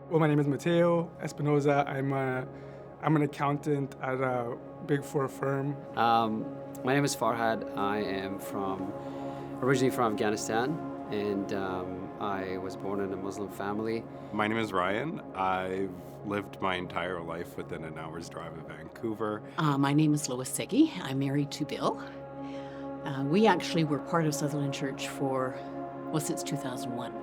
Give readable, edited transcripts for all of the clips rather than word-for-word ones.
Well, my name is Mateo Espinoza. I'm an accountant at a Big Four firm. Um, my name is Farhad. I am originally from Afghanistan, and I was born in a Muslim family. My name is Ryan. I've lived my entire life within an hour's drive of Vancouver. My name is Lois. I'm married to Bill. We actually were part of Sutherland Church since 2001.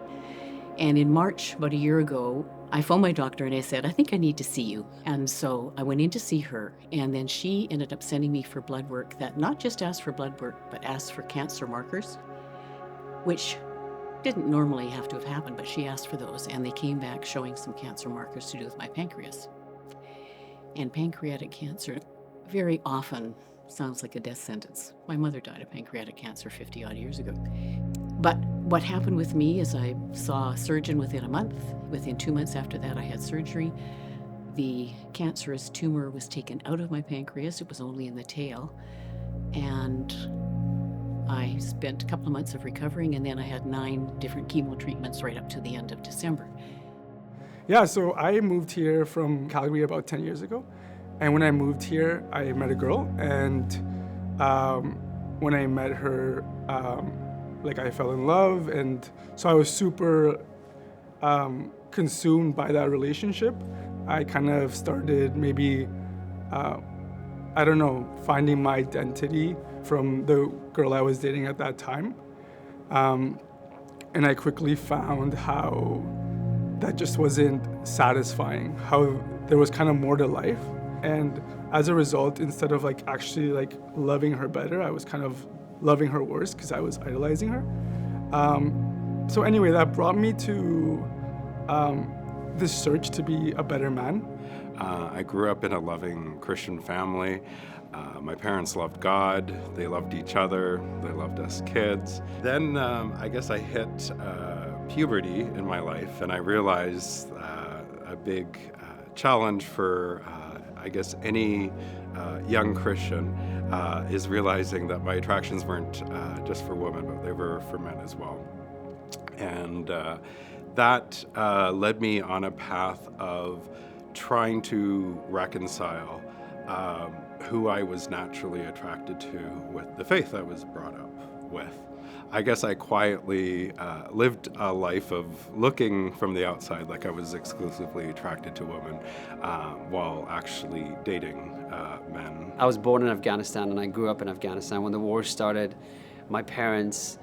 And in March, about a year ago, I phoned my doctor and I said, I think I need to see you. And so I went in to see her, and then she ended up sending me for blood work that not just asked for blood work, but asked for cancer markers, which didn't normally have to have happened, but she asked for those, and they came back showing some cancer markers to do with my pancreas. And pancreatic cancer very often sounds like a death sentence. My mother died of pancreatic cancer 50 odd years ago. But what happened with me is I saw a surgeon within a month. Within 2 months after that, I had surgery. The cancerous tumor was taken out of my pancreas. It was only in the tail. And I spent a couple of months of recovering, and then I had 9 different chemo treatments right up to the end of December. Yeah, so I moved here from Calgary about 10 years ago. And when I moved here, I met a girl. And when I met her, I fell in love. And so I was super consumed by that relationship. I kind of started finding my identity from the girl I was dating at that time. And I quickly found how that just wasn't satisfying, how there was kind of more to life. And as a result, instead of actually loving her better, I was kind of loving her worse because I was idolizing her. So anyway, that brought me to this search to be a better man. I grew up in a loving Christian family. My parents loved God, they loved each other, they loved us kids. Then I guess I hit puberty in my life, and I realized a big challenge for any young Christian is realizing that my attractions weren't just for women, but they were for men as well. And that led me on a path of trying to reconcile who I was naturally attracted to with the faith I was brought up with. I guess I quietly lived a life of looking from the outside like I was exclusively attracted to women while actually dating men. I was born in Afghanistan, and I grew up in Afghanistan. When the war started, my parents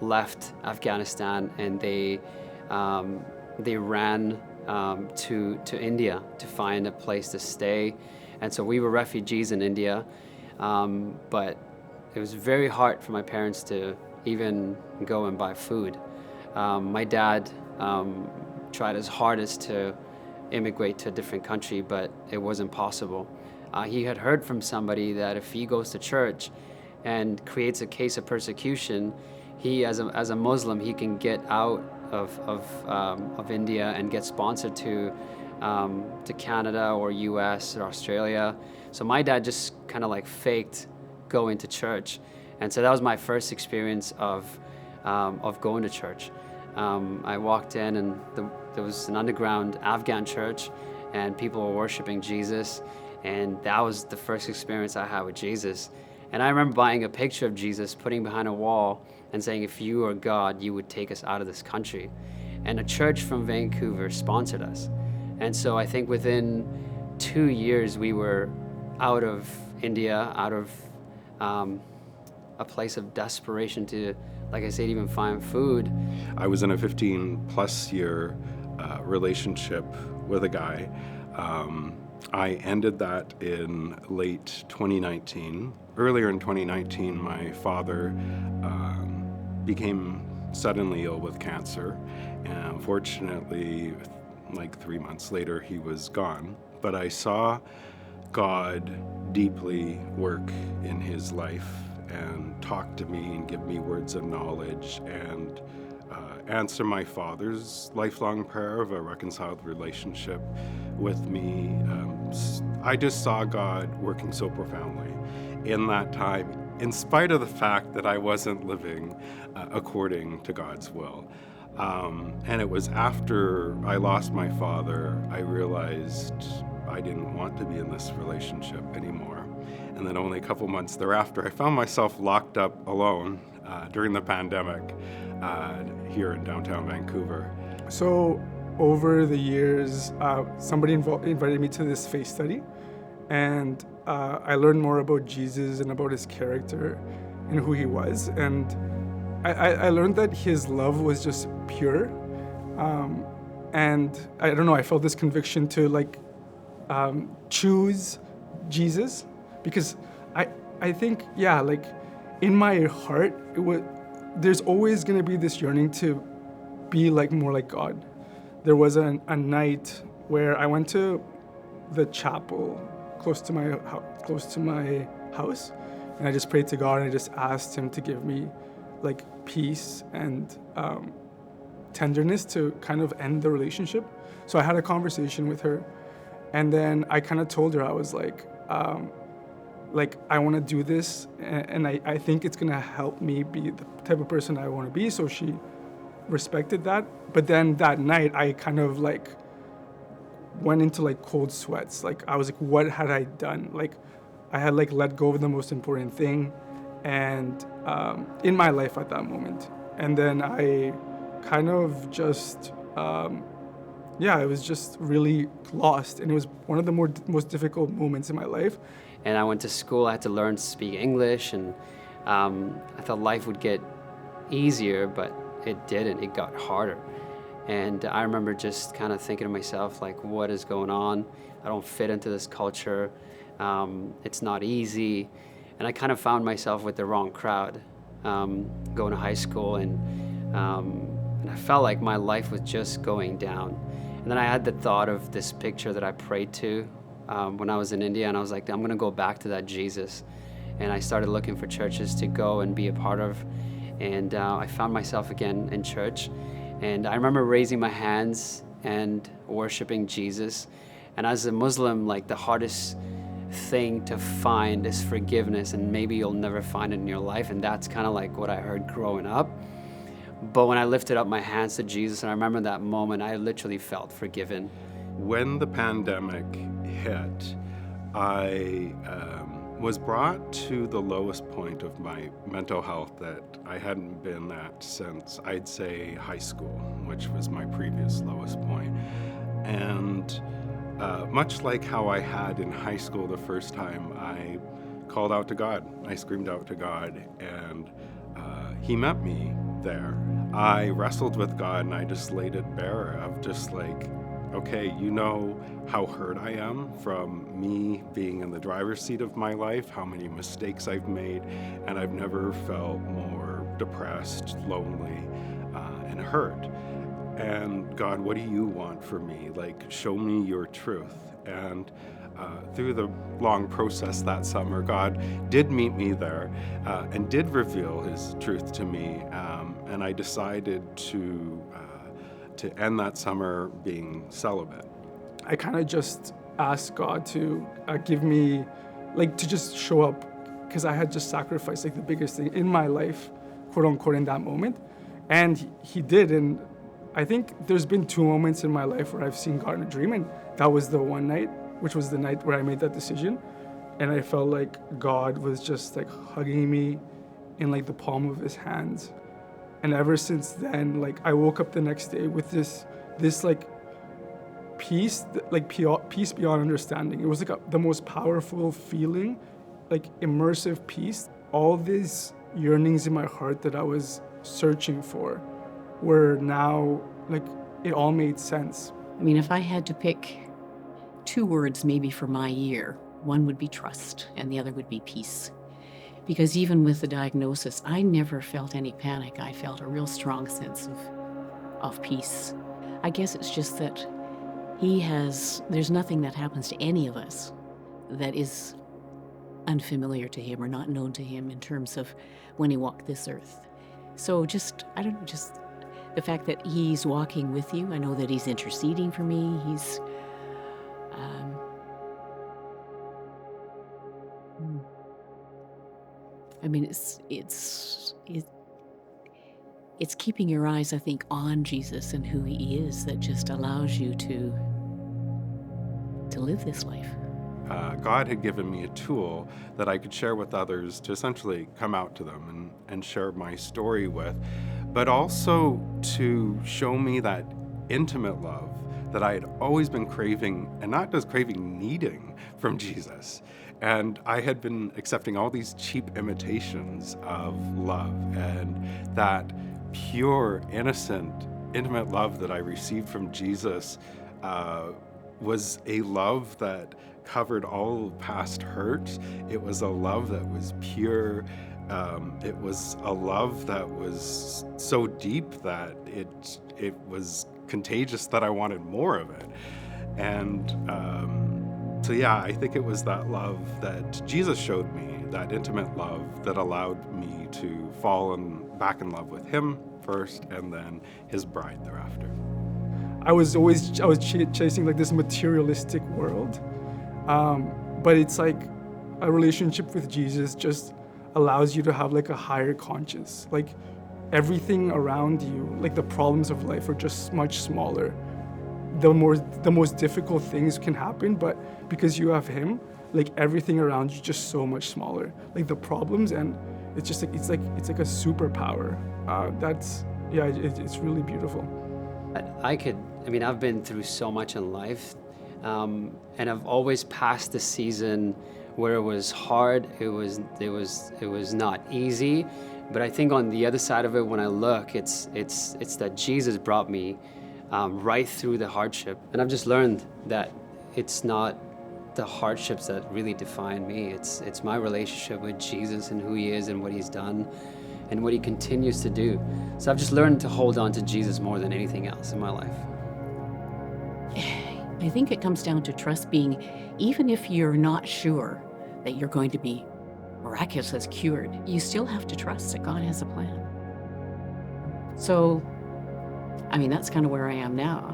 left Afghanistan, and they ran to India to find a place to stay. And so we were refugees in India, but it was very hard for my parents to even go and buy food. My dad tried his hardest to immigrate to a different country, but it wasn't possible. He had heard from somebody that if he goes to church and creates a case of persecution, he, as a Muslim, he can get out of India and get sponsored to Canada or US or Australia. So my dad just kind of faked going to church. And so that was my first experience of going to church. I walked in, and there was an underground Afghan church, and people were worshiping Jesus. And that was the first experience I had with Jesus. And I remember buying a picture of Jesus, putting behind a wall, and saying, if you are God, you would take us out of this country. And a church from Vancouver sponsored us. And so I think within 2 years, we were out of India, out of a place of desperation to, like I said, even find food. I was in a 15-plus year relationship with a guy. I ended that in late 2019. Earlier in 2019, my father became suddenly ill with cancer. And unfortunately, 3 months later, he was gone. But I saw God deeply work in his life and talk to me and give me words of knowledge and answer my father's lifelong prayer of a reconciled relationship with me. I just saw God working so profoundly in that time, in spite of the fact that I wasn't living according to God's will. And it was after I lost my father, I realized I didn't want to be in this relationship anymore. And then only a couple months thereafter, I found myself locked up alone during the pandemic here in downtown Vancouver. So over the years, somebody invited me to this faith study, and I learned more about Jesus and about his character and who he was. And I learned that his love was just pure. And I don't know, I felt this conviction to choose Jesus, because I think, yeah, like in my heart, there's always going to be this yearning to be more like God. There was a night where I went to the chapel close to my house, and I just prayed to God, and I just asked him to give me peace and tenderness to kind of end the relationship. So I had a conversation with her, and then I kind of told her, I was I want to do this, and I think it's going to help me be the type of person I want to be. So she respected that. But then that night, I kind of went into cold sweats. I was what had I done? I had let go of the most important thing and in my life at that moment. And then I kind of just, I was just really lost. And it was one of the most difficult moments in my life. And I went to school, I had to learn to speak English, and I thought life would get easier, but it didn't. It got harder. And I remember just kind of thinking to myself, what is going on? I don't fit into this culture. It's not easy. And I kind of found myself with the wrong crowd going to high school, and I felt like my life was just going down. And then I had the thought of this picture that I prayed to when I was in India, and I was like, I'm going to go back to that Jesus. And I started looking for churches to go and be a part of. And I found myself again in church. And I remember raising my hands and worshiping Jesus. And as a Muslim, the hardest thing to find is forgiveness, and maybe you'll never find it in your life. And that's kind of what I heard growing up. But when I lifted up my hands to Jesus, and I remember that moment, I literally felt forgiven. When the pandemic hit, I was brought to the lowest point of my mental health that I hadn't been at since, I'd say, high school, which was my previous lowest point. And much like how I had in high school the first time, I called out to God. I screamed out to God, and he met me there. I wrestled with God, and I just laid it bare of just okay, you know how hurt I am from me being in the driver's seat of my life, how many mistakes I've made, and I've never felt more depressed, lonely, and hurt. And God, what do you want for me? Show me your truth. And through the long process that summer, God did meet me there and did reveal his truth to me. And I decided to end that summer being celibate. I kind of just asked God to give me, to just show up, because I had just sacrificed the biggest thing in my life, quote unquote, in that moment. And he did. And I think there's been 2 moments in my life where I've seen God in a dream, and that was the one night, which was the night where I made that decision. And I felt like God was just hugging me in the palm of his hands. And ever since then, I woke up the next day with this peace, peace beyond understanding. It was the most powerful feeling, immersive peace. All these yearnings in my heart that I was searching for were now, it all made sense. I mean, if I had to pick 2 words maybe for my year, one would be trust and the other would be peace. Because even with the diagnosis, I never felt any panic. I felt a real strong sense of peace. I guess it's just that there's nothing that happens to any of us that is unfamiliar to him or not known to him in terms of when he walked this earth. So just the fact that he's walking with you, I know that he's interceding for me, it's keeping your eyes, I think, on Jesus and who he is that just allows you to live this life. God had given me a tool that I could share with others to essentially come out to them and share my story with, but also to show me that intimate love that I had always been craving, and not just craving, needing from Jesus. And I had been accepting all these cheap imitations of love, and that pure, innocent, intimate love that I received from Jesus was a love that covered all past hurts. It was a love that was pure. It was a love that was so deep that it was contagious, that I wanted more of it. And so yeah, I think it was that love that Jesus showed me, that intimate love that allowed me to fall back in love with him first and then his bride thereafter. I was chasing like this materialistic world, but it's like a relationship with Jesus just allows you to have like a higher conscience. Like everything around you, like the problems of life are just much smaller. The most difficult things can happen, but because you have him, like everything around you just so much smaller. Like the problems, and it's just like it's like a superpower. It's really beautiful. I've been through so much in life, and I've always passed the season where it was hard, it was not easy, but I think on the other side of it, when I look, it's that Jesus brought me right through the hardship, and I've just learned that it's not the hardships that really define me. It's my relationship with Jesus and who he is and what he's done and what he continues to do. So I've just learned to hold on to Jesus more than anything else in my life. I think it comes down to trust, being, even if you're not sure that you're going to be miraculously cured, you still have to trust that God has a plan. So, that's kind of where I am now.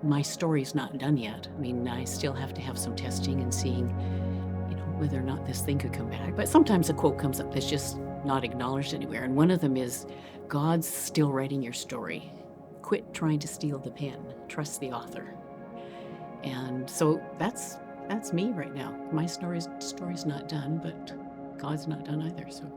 My story's not done yet. I still have to have some testing and seeing, whether or not this thing could come back. But sometimes a quote comes up that's just not acknowledged anywhere. And one of them is, God's still writing your story. Quit trying to steal the pen. Trust the author. And so that's me right now. My story's not done, but God's not done either. So